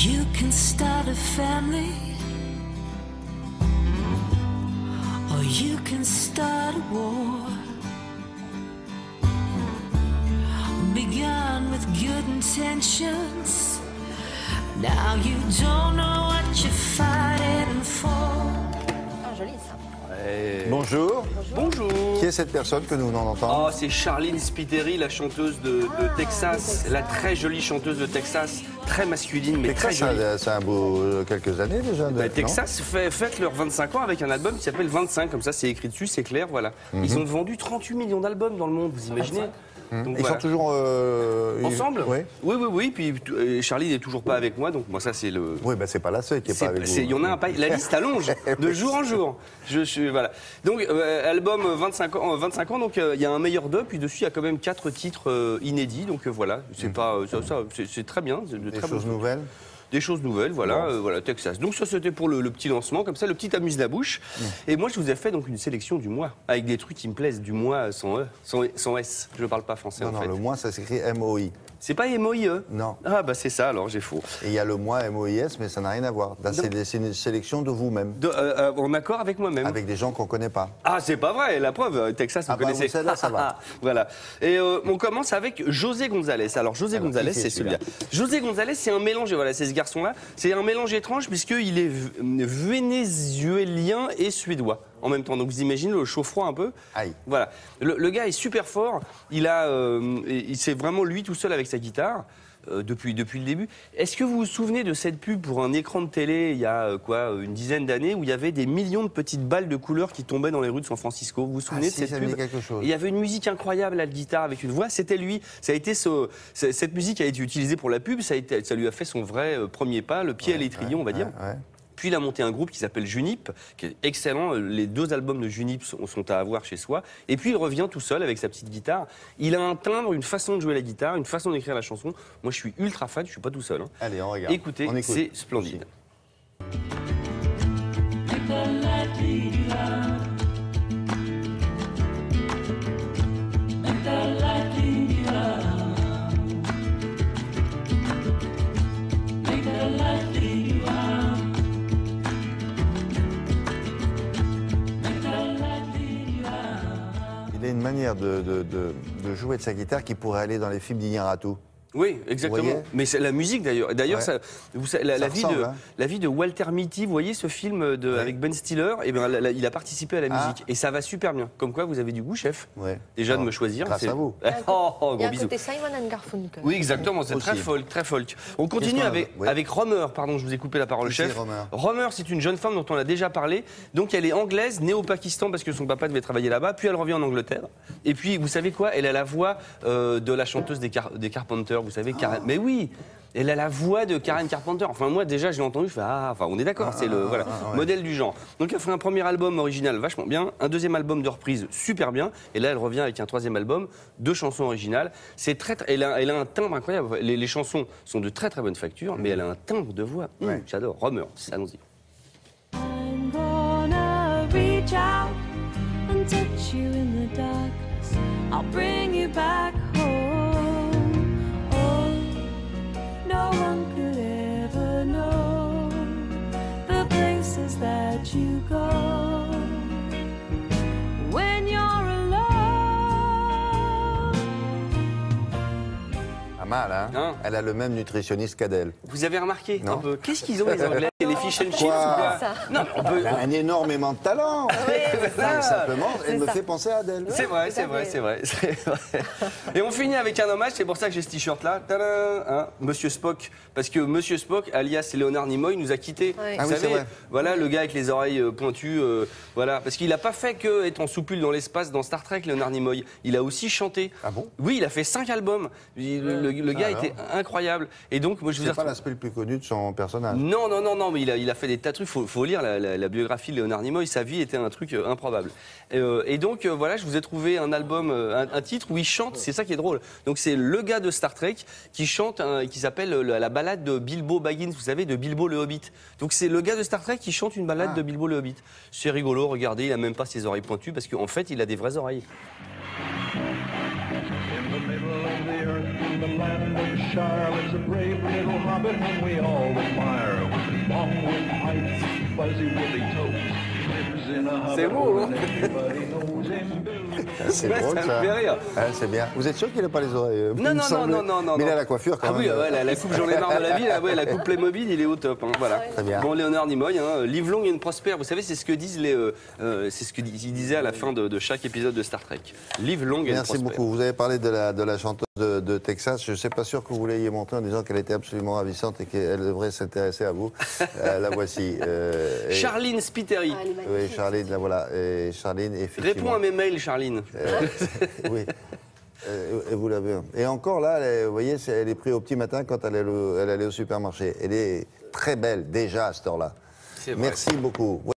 You can start a family, or you can start a war. Begun with good intentions. Now you don't know what you're fighting for. Ah, joli ça. Bonjour. Bonjour. Qui est cette personne que nous venons d'entendre? Oh, c'est Charline Spiteri, la chanteuse de Texas, la très jolie chanteuse de Texas, très masculine mais Texas, très jolie. c'est un beau quelques années déjà. Texas fête leurs 25 ans avec un album qui s'appelle 25, comme ça c'est écrit dessus, c'est clair, voilà. Ils ont vendu 38 millions d'albums dans le monde, vous imaginez? Donc, Ils voilà. sont toujours ensemble? Oui. Oui. Puis Charlie n'est toujours pas avec moi, donc moi ça c'est le. Oui, ben c'est pas la seule qui est pas avec vous. Il y en a un pas. La liste allonge de jour en jour. Je suis voilà. Donc album 25 ans. Donc il y a un meilleur d'eux, puis dessus il y a quand même 4 titres inédits. Donc voilà, c'est pas c'est très bien. Des choses nouvelles. Des choses nouvelles, voilà, voilà, Texas. Donc ça c'était pour le petit lancement, comme ça, le petit amuse-la-bouche. Et moi je vous ai fait donc une sélection du mois, avec des trucs qui me plaisent, du mois sans S. Je ne parle pas français en fait. Non, le mois ça s'écrit M-O-I. C'est pas M-O-I-E? Non. Ah bah c'est ça alors, j'ai faux. Et il y a le mois M-O-I-S, mais ça n'a rien à voir. Là, c'est une sélection de vous-même. En accord avec moi-même. Avec des gens qu'on ne connaît pas. Ah, c'est pas vrai, la preuve, Texas, vous connaissez. Celle-là, ça va. Voilà. Et on commence avec José González. Alors, José González, c'est celui-là. José González, c'est un mélange, voilà, c'est ce garçon-là. C'est un mélange étrange, puisqu'il est vénézuélien et suédois en même temps. Donc, vous imaginez le chaud-froid un peu. Aïe. Voilà. Le gars est super fort. C'est vraiment lui tout seul avec sa guitare. Depuis le début. Est-ce que vous vous souvenez de cette pub pour un écran de télé il y a une dizaine d'années où il y avait des millions de petites balles de couleurs qui tombaient dans les rues de San Francisco? Vous vous souvenez de cette pub? Quelque chose. Il y avait une musique incroyable à la guitare avec une voix, c'était lui. Ça a été cette musique a été utilisée pour la pub, ça lui a fait son vrai premier pas, le pied à l'étrier, on va dire. Ouais. Puis il a monté un groupe qui s'appelle Junip, qui est excellent. Les 2 albums de Junip sont à avoir chez soi. Et puis il revient tout seul avec sa petite guitare. Il a un timbre, une façon de jouer la guitare, une façon d'écrire la chanson. Moi je suis ultra fan, je suis pas tout seul. Allez, on regarde. Écoutez, c'est splendide. Il a une manière de jouer de sa guitare qui pourrait aller dans les films d'Iñárritu. Oui, exactement. Mais c'est la musique d'ailleurs. D'ailleurs, ouais. la vie de Walter Mitty, vous voyez ce film avec Ben Stiller, et ben, il a participé à la musique. Et ça va super bien. Comme quoi, vous avez du goût, chef. Ouais. Déjà de me choisir. Grâce à vous. Il y a Gros un bisous. côté Simon and Garfunkel. Oui, exactement. C'est très folk, très folk. On continue avec Romer. Pardon, je vous ai coupé la parole, chef. Romer, c'est une jeune femme dont on a déjà parlé. Donc, elle est anglaise, née au Pakistan parce que son papa devait travailler là-bas. Puis, elle revient en Angleterre. Et puis, vous savez quoi? Elle a la voix de la chanteuse des Carpenters. Vous savez, mais oui, elle a la voix de Karen Carpenter. Enfin, moi, déjà, je l'ai entendu, je fais enfin, on est d'accord, c'est le modèle du genre. Donc, elle fait un premier album original vachement bien, un deuxième album de reprise super bien, et là, elle revient avec un troisième album, 2 chansons originales. C'est elle a un timbre incroyable. Les chansons sont de très très bonne facture, mais elle a un timbre de voix. J'adore. Romer, allons-y. I'm gonna reach out and touch you in the darkness. I'll bring you back home. Oh, no one could ever know the places that you go when you're alone. Pas mal, hein? Elle a le même nutritionniste qu'Adèle. Vous avez remarqué Non. un peu? Qu'est-ce qu'ils ont les Anglais? Les fish and chips ou quoi? Non, mais on peut. Elle a un énormément de talent. ça. Simplement, elle me ça. fait penser à Adèle. C'est vrai. Et on finit avec un hommage, c'est pour ça que j'ai ce t-shirt-là. Tadam, hein, Monsieur Spock. Parce que Monsieur Spock, alias Léonard Nimoy, nous a quittés. Oui. Ah Vous oui, savez, c'est vrai. voilà le gars avec les oreilles pointues. Voilà. Parce qu'il n'a pas fait que être en soupule dans l'espace dans Star Trek, Léonard Nimoy. Il a aussi chanté. Ah bon? Oui, il a fait 5 albums. Le gars était incroyable. Et donc, moi, je vous ai C'est pas l'aspect le plus connu de son personnage. non, mais il a fait des tas de trucs. Faut lire la biographie de Léonard Nimoy. Sa vie était un truc improbable. Et donc, voilà, je vous ai trouvé un album, un titre où il chante. C'est ça qui est drôle. Donc, c'est le gars de Star Trek qui chante, qui s'appelle la balade de Bilbo Baggins, vous savez, de Bilbo le Hobbit. Donc, c'est le gars de Star Trek qui chante une balade de Bilbo le Hobbit. C'est rigolo, regardez, il a même pas ses oreilles pointues parce qu'en fait, il a des vraies oreilles. In the middle of the earth, in the land of Shire, lives a brave little hobbit whom we all C'est beau, hein? C'est drôle, ça me ça. fait rire. Ah, c'est bien. Vous êtes sûr qu'il n'a pas les oreilles Non, non. Mais il a la coiffure quand même. Ah oui, ouais, la coupe j'en ai marre de la vie, la coupe Playmobil, il est au top. Hein, voilà. Très bien. Bon, Léonard Nimoy, hein, live long and prosper. Vous savez, c'est ce que disent c'est ce qu'ils disaient à la fin de chaque épisode de Star Trek. Live long and prosper. Merci beaucoup. Vous avez parlé de la chanteuse de Texas. Je ne suis pas sûr que vous l'ayez montée en disant qu'elle était absolument ravissante et qu'elle devrait s'intéresser à vous. La voici. Charline Spiteri. Ah, elle est magnifique. Oui, Charline, la voilà. Et Charline, effectivement. Réponds à mes mails, Charline. Oui. Et vous l'avez. Et encore là, vous voyez, elle est prise au petit matin quand elle allait au supermarché. Elle est très belle déjà à cette heure-là. Merci beaucoup.